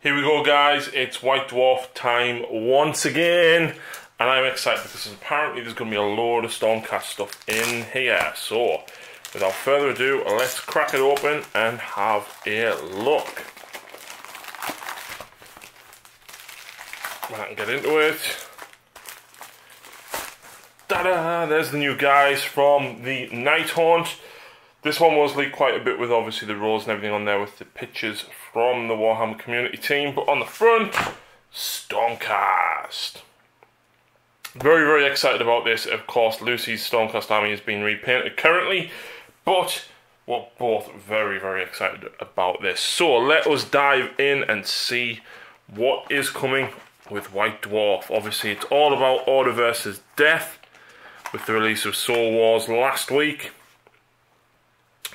Here we go, guys, it's White Dwarf time once again, and I'm excited because apparently there's going to be a load of Stormcast stuff in here. So, without further ado, let's crack it open and have a look. I can get into it. Ta-da! There's the new guys from the Nighthaunt. This one was leaked quite a bit with obviously the rules and everything on there with the pictures from the Warhammer community team. But on the front, Stormcast. Very, very excited about this. Of course, Lucy's Stormcast army is being repainted currently. But we're both very, very excited about this. So let us dive in and see what is coming with White Dwarf. Obviously, it's all about order versus death with the release of Soul Wars last week.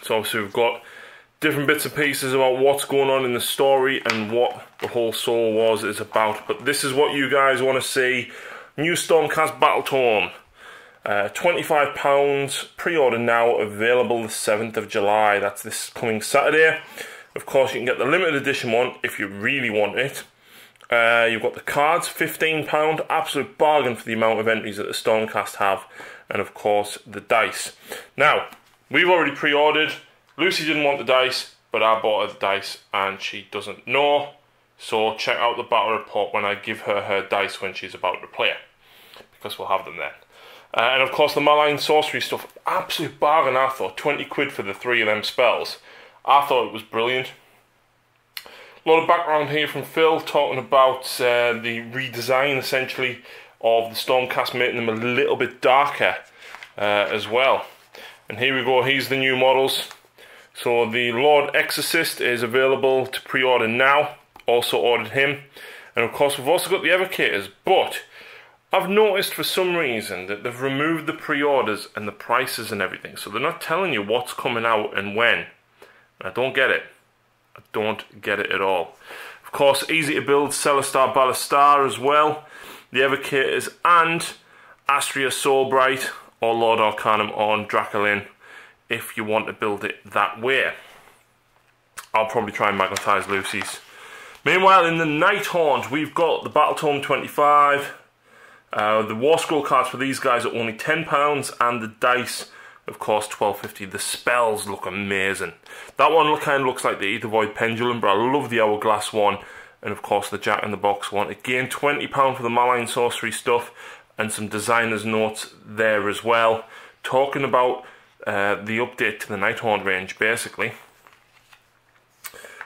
So obviously we've got different bits and pieces about what's going on in the story and what the whole Soul Wars is about. But this is what you guys want to see. New Stormcast Battle Tome. £25, pre-order now, available the 7th of July. That's this coming Saturday. Of course, you can get the limited edition one if you really want it. You've got the cards, £15, absolute bargain for the amount of entries that the Stormcast have. And of course, the dice. Now, we've already pre-ordered. Lucy didn't want the dice, but I bought her the dice and she doesn't know. So check out the battle report when I give her her dice when she's about to play, because we'll have them then. And of course the Malign Sorcery stuff, absolute bargain I thought, 20 quid for the 3 of them spells. I thought it was brilliant. A lot of background here from Phil talking about the redesign essentially of the Stormcast, making them a little bit darker as well. And here we go, here's the new models. So the Lord Exorcist is available to pre-order now. Also ordered him. And of course we've also got the Evocators. But I've noticed for some reason that they've removed the pre-orders and the prices and everything. So they're not telling you what's coming out and when. And I don't get it. I don't get it at all. Of course, easy to build Celestar Ballastar as well. The Evocators and Astria Soulbright or Lord Arcanum on Dracolin if you want to build it that way. I'll probably try and magnetize Lucy's. Meanwhile, in the Nighthaunt, we've got the Battle Tome 25. The War Scroll cards for these guys are only £10, and the dice, of course, £12.50. The spells look amazing. That one kind of looks like the Ether Void Pendulum, but I love the Hourglass one. And of course, the Jack in the Box one. Again, £20 for the Malign Sorcery stuff, and some designer's notes there as well. Talking about the update to the Nighthaunt range, basically.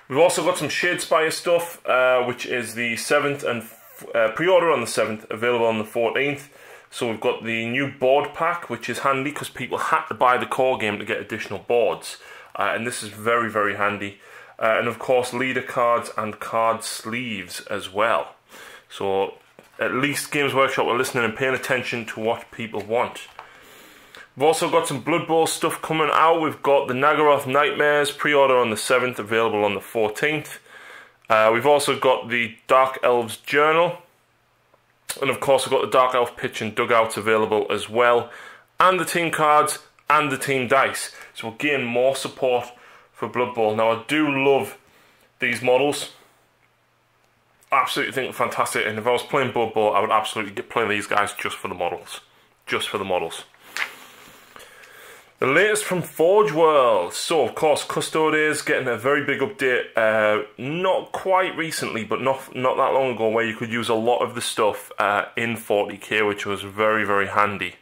We've also got some Shadespire stuff, which is the 7th and pre-order on the 7th, available on the 14th. So we've got the new board pack, which is handy because people had to buy the core game to get additional boards. And this is very, very handy. And of course, leader cards and card sleeves as well. So at least Games Workshop are listening and paying attention to what people want. We've also got some Blood Bowl stuff coming out. We've got the Nagaroth Nightmares, pre-order on the 7th, available on the 14th. We've also got the Dark Elves Journal. And of course we've got the Dark Elf Pitch and Dugouts available as well. And the team cards and the team dice. So we'll gain more support for Blood Bowl. Now I do love these models. Absolutely think they're fantastic. And if I was playing Blood Bowl, I would absolutely play these guys just for the models. Just for the models. The latest from Forge World. So, of course, Custodes getting a very big update. Not quite recently, but not that long ago, where you could use a lot of the stuff in 40k, which was very, very handy.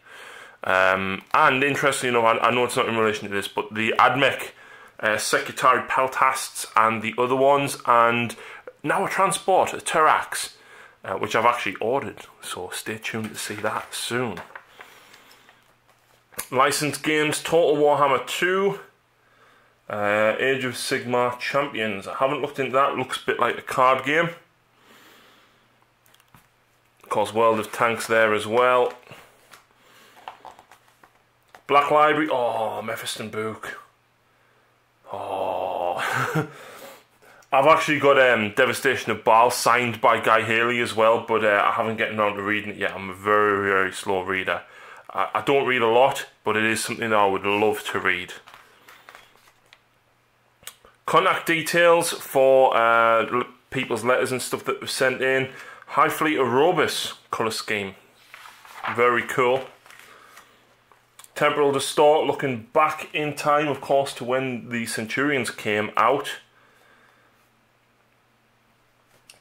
And interestingly enough, I know it's not in relation to this, but the Admech Secretary Peltasts and the other ones, and now a Transport, a Terax, which I've actually ordered. So stay tuned to see that soon. Licensed games, Total Warhammer 2, Age of Sigmar Champions. I haven't looked into that, looks a bit like a card game. Of course, World of Tanks there as well. Black Library, oh, Mephiston Book. Oh. I've actually got Devastation of Baal signed by Guy Haley as well, but I haven't gotten around to reading it yet. I'm a very, very slow reader. I don't read a lot, but it is something that I would love to read. Contact details for people's letters and stuff that were sent in. High Fleet Aerobus colour scheme. Very cool. Temporal Distort, looking back in time, of course, to when the Centurions came out.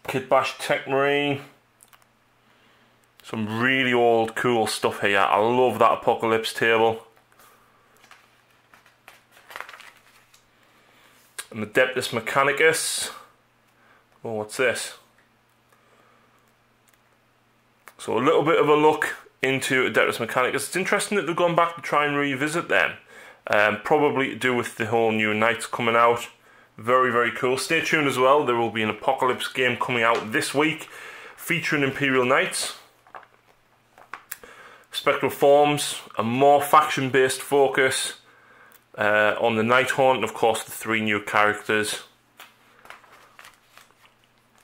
Kitbash Tech Marine. Some really old cool stuff here. I love that Apocalypse table. And the Adeptus Mechanicus. Oh, what's this? So a little bit of a look into Adeptus Mechanicus. It's interesting that they've gone back to try and revisit them. Probably to do with the whole new Knights coming out. Very, very cool. Stay tuned as well. There will be an Apocalypse game coming out this week featuring Imperial Knights. Spectral Forms, a more faction-based focus on the Nighthaunt, and of course the 3 new characters.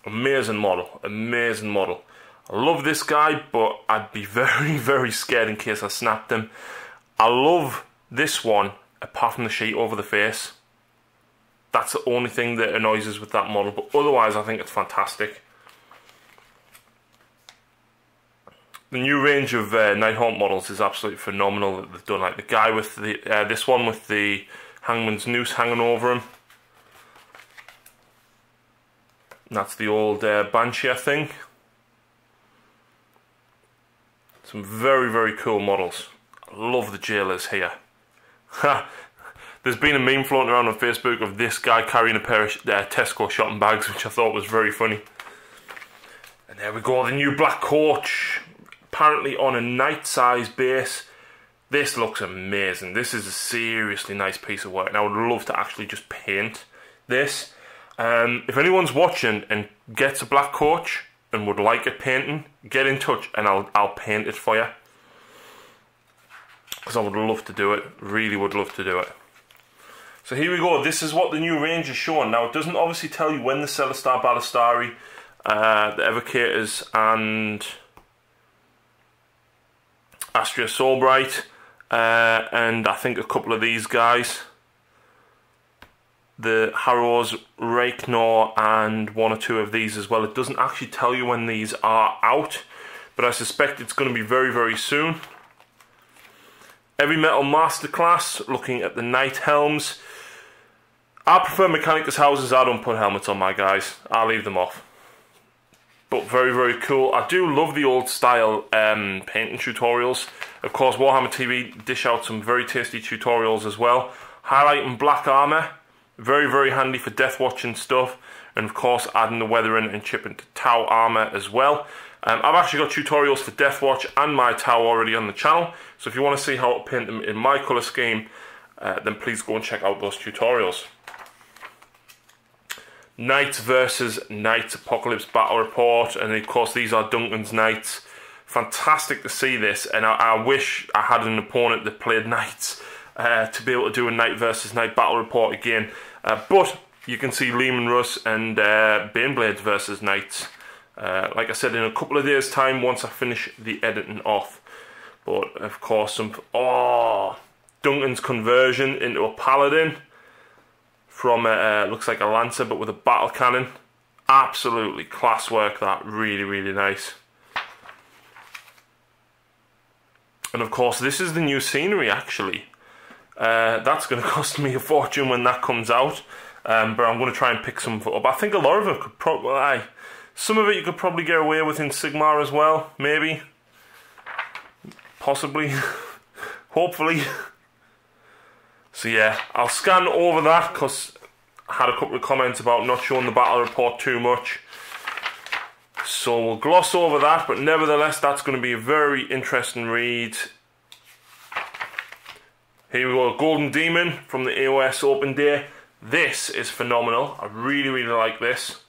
Amazing model, amazing model. I love this guy, but I'd be very, very scared in case I snapped him. I love this one, apart from the sheet over the face. That's the only thing that annoys us with that model, but otherwise I think it's fantastic. The new range of Nighthaunt models is absolutely phenomenal that they've done. Like the guy with the this one with the Hangman's Noose hanging over him. And that's the old Banshee, I think. Some very, very cool models. I love the jailers here. There's been a meme floating around on Facebook of this guy carrying a pair of Tesco shopping bags, which I thought was very funny. And there we go, the new Black Coach. Apparently on a knight size base. This looks amazing. This is a seriously nice piece of work, and I would love to actually just paint this. If anyone's watching and gets a Black Coach and would like it painting, get in touch and I'll paint it for you, because I would love to do it. Really would love to do it. So here we go. This is what the new range is showing. Now it doesn't obviously tell you when the Celestar Ballistari, the Evocators and Astria Soulbright, and I think a couple of these guys, the Harrows, Rakenor, and 1 or 2 of these as well. It doesn't actually tell you when these are out, but I suspect it's going to be very, very soon. Heavy Metal Masterclass, looking at the Knight Helms. I prefer Mechanicus houses. I don't put helmets on my guys. I leave them off. But very, very cool. I do love the old style painting tutorials. Of course, Warhammer TV dish out some very tasty tutorials as well. Highlighting black armour. Very, very handy for death watching stuff. And of course, adding the weathering and chipping to Tau armour as well. I've actually got tutorials for Deathwatch and my Tau already on the channel. So if you want to see how to paint them in my colour scheme, then please go and check out those tutorials. Knights versus Knights Apocalypse Battle Report, and of course these are Duncan's Knights. Fantastic to see this, and I wish I had an opponent that played Knights to be able to do a Knight versus Knight Battle Report again. But you can see Lehman Russ and Baneblades versus Knights. Like I said, in a couple of days' time once I finish the editing off. But of course, Duncan's conversion into a Paladin. From looks like a Lancer but with a battle cannon. Absolutely class work, that. Really, really nice. And of course this is the new scenery actually. That's going to cost me a fortune when that comes out. But I'm going to try and pick some up. I think a lot of it could probably... some of it you could probably get away with in Sigmar as well. Maybe. Possibly. Hopefully. So yeah, I'll scan over that because I had a couple of comments about not showing the battle report too much. So we'll gloss over that, but nevertheless that's going to be a very interesting read. Here we go, Golden Demon from the AOS Open Day. This is phenomenal. I really, really like this.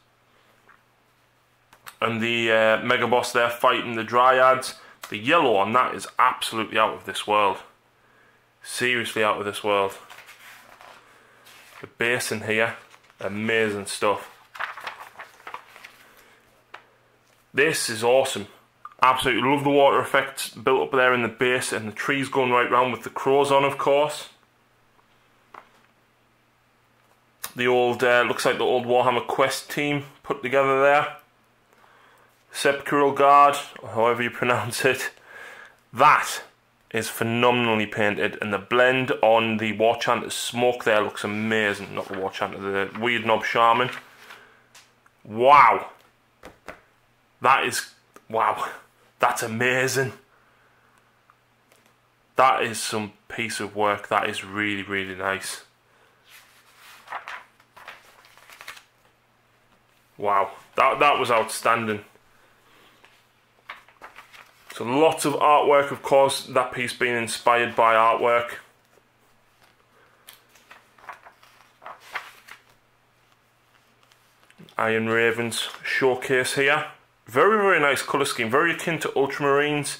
And the Mega Boss there fighting the Dryads. The yellow on that is absolutely out of this world. Seriously out of this world. The base in here, amazing stuff. This is awesome. Absolutely love the water effects built up there in the base, and the trees going right round with the crows on, of course. the old, looks like the old Warhammer Quest team put together there. Sepulchral Guard, or however you pronounce it. That is phenomenally painted, and the blend on the War Chanter's smoke there looks amazing. Not the War Chanter, the Weird Knob Shaman. Wow. That is, wow, that's amazing. That is some piece of work. That is really, really nice. Wow, that was outstanding. So lots of artwork, of course, that piece being inspired by artwork. Iron Ravens showcase here. Very, very nice colour scheme, very akin to Ultramarines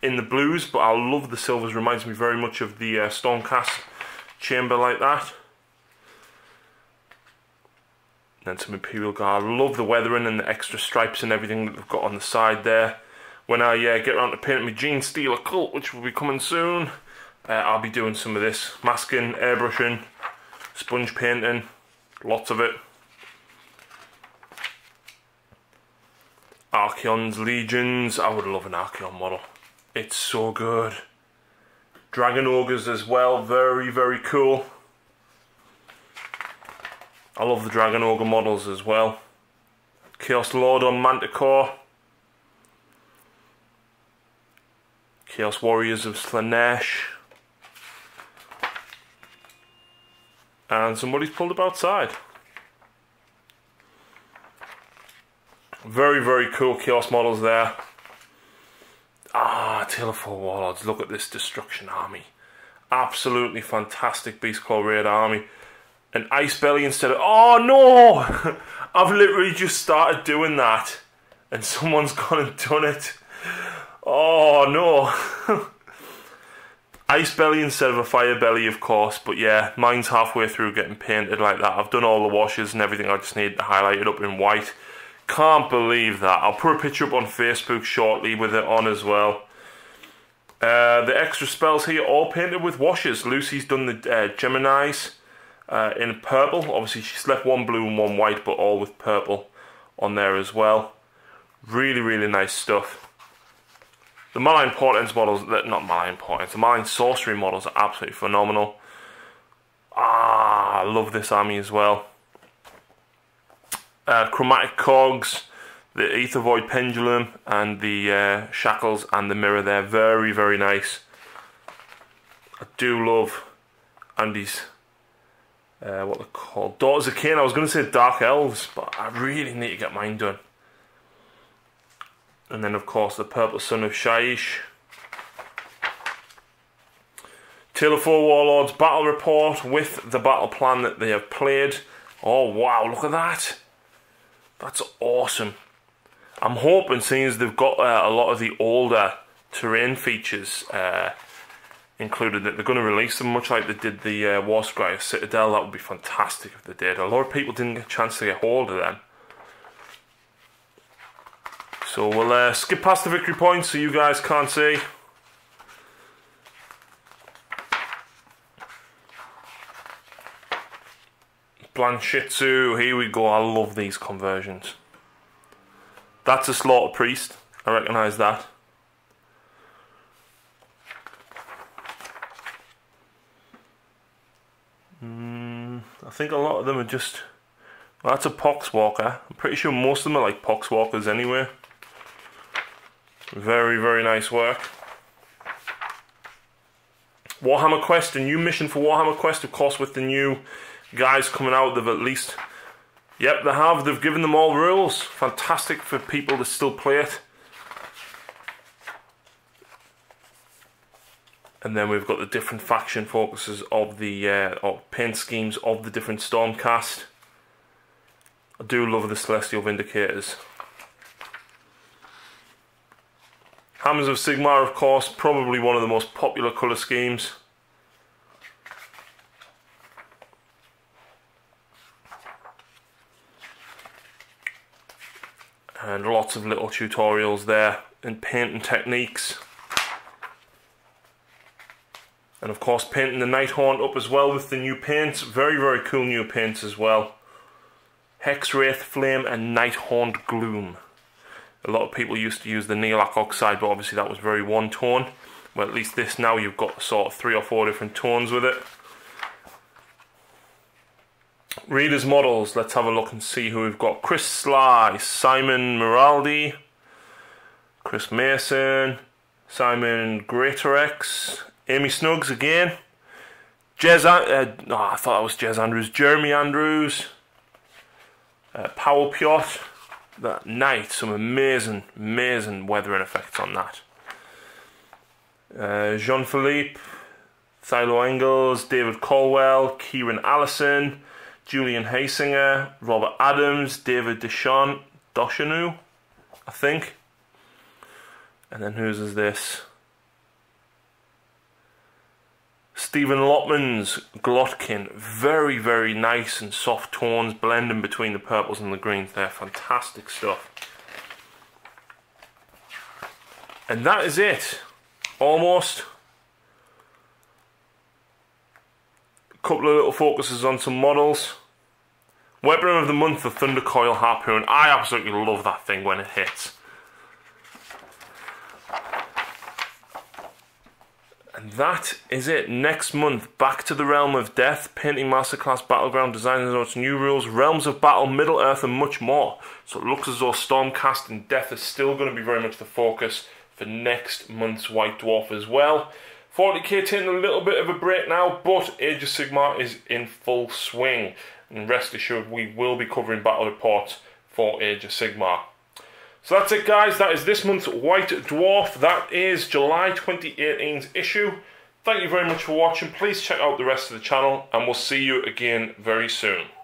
in the blues, but I love the silvers, reminds me very much of the Stormcast chamber like that. Then some Imperial Guard. I love the weathering and the extra stripes and everything that they've got on the side there. When I get around to painting my Gene Steel Occult, which will be coming soon, I'll be doing some of this. Masking, airbrushing, sponge painting, lots of it. Archaeon's Legions, I would love an Archaeon model. It's so good. Dragon Ogres as well, very, very cool. I love the Dragon Ogre models as well. Chaos Lord on Manticore. Chaos Warriors of Slaanesh. And somebody's pulled up outside. Very, very cool Chaos models there. Ah, Tale of Four Warlords. Look at this Destruction Army. Absolutely fantastic Beast Claw Raid army. An Ice Belly instead of... Oh no! I've literally just started doing that. And someone's gone and done it. Oh no. Ice Belly instead of a Fire Belly, of course. But yeah, mine's halfway through getting painted like that. I've done all the washes and everything. I just need to highlight it up in white. Can't believe that. I'll put a picture up on Facebook shortly with it on as well. The extra spells here all painted with washes. Lucy's done the Geminis in purple. Obviously she's left one blue and one white, but all with purple on there as well. Really, really nice stuff. The Malign Portents models, not Malign Portents, the Malign Sorcery models are absolutely phenomenal. Ah, I love this army as well. Chromatic Cogs, the Aether Void Pendulum, and the Shackles and the Mirror there. Very, very nice. I do love Andy's, what they're called, Daughters of Cain. I was going to say Dark Elves, but I really need to get mine done. And then, of course, the Purple Son of Shaiish. Tale of Four Warlords battle report with the battle plan that they have played. Oh, wow, look at that. That's awesome. I'm hoping, seeing as they've got a lot of the older terrain features included, that they're going to release them much like they did the Warscryer Citadel. That would be fantastic if they did. A lot of people didn't get a chance to get hold of them. So we'll skip past the victory points so you guys can't see. Blanchitsu, here we go. I love these conversions. That's a Slaughter Priest. I recognise that. I think a lot of them are just... Well, that's a Poxwalker. I'm pretty sure most of them are like Poxwalkers anyway. Very, very nice work. Warhammer Quest, a new mission for Warhammer Quest, of course, with the new guys coming out. They've at least... Yep, they have. They've given them all rules. Fantastic for people to still play it. And then we've got the different faction focuses of the or paint schemes of the different Stormcast. I do love the Celestial Vindicators. Hammers of Sigmar, of course, probably one of the most popular colour schemes. And lots of little tutorials there and painting techniques. And of course painting the Nighthaunt up as well with the new paints. Very, very cool new paints as well. Hex Wraith Flame and Nighthaunt Gloom. A lot of people used to use the Neolac Oxide, but obviously that was very one tone. Well, at least this now you've got sort of 3 or 4 different tones with it. Readers models, let's have a look and see who we've got. Chris Sly, Simon Miraldi, Chris Mason, Simon Greatorex, Amy Snuggs again, I thought that was Jez Andrews, Jeremy Andrews, Powell Piot, that night, some amazing, amazing weathering effects on that. Jean-Philippe, Thilo Engels, David Colwell, Kieran Allison, Julian Hasinger, Robert Adams, David Doshanu, I think. And then whose is this? Stephen Lotman's Glotkin. Very, very nice and soft tones, blending between the purples and the greens there. Fantastic stuff. And that is it. Almost. A couple of little focuses on some models. Weapon of the Month, the Thundercoil Harpoon. I absolutely love that thing when it hits. And that is it. Next month, back to the Realm of Death, Painting Masterclass, Battleground, Design Notes, New Rules, Realms of Battle, Middle Earth, and much more. So it looks as though Stormcast and Death is still going to be very much the focus for next month's White Dwarf as well. 40k taking a little bit of a break now, but Age of Sigmar is in full swing. And rest assured, we will be covering battle reports for Age of Sigmar. So that's it, guys. That is this month's White Dwarf. That is July 2018's issue. Thank you very much for watching. Please check out the rest of the channel, and we'll see you again very soon.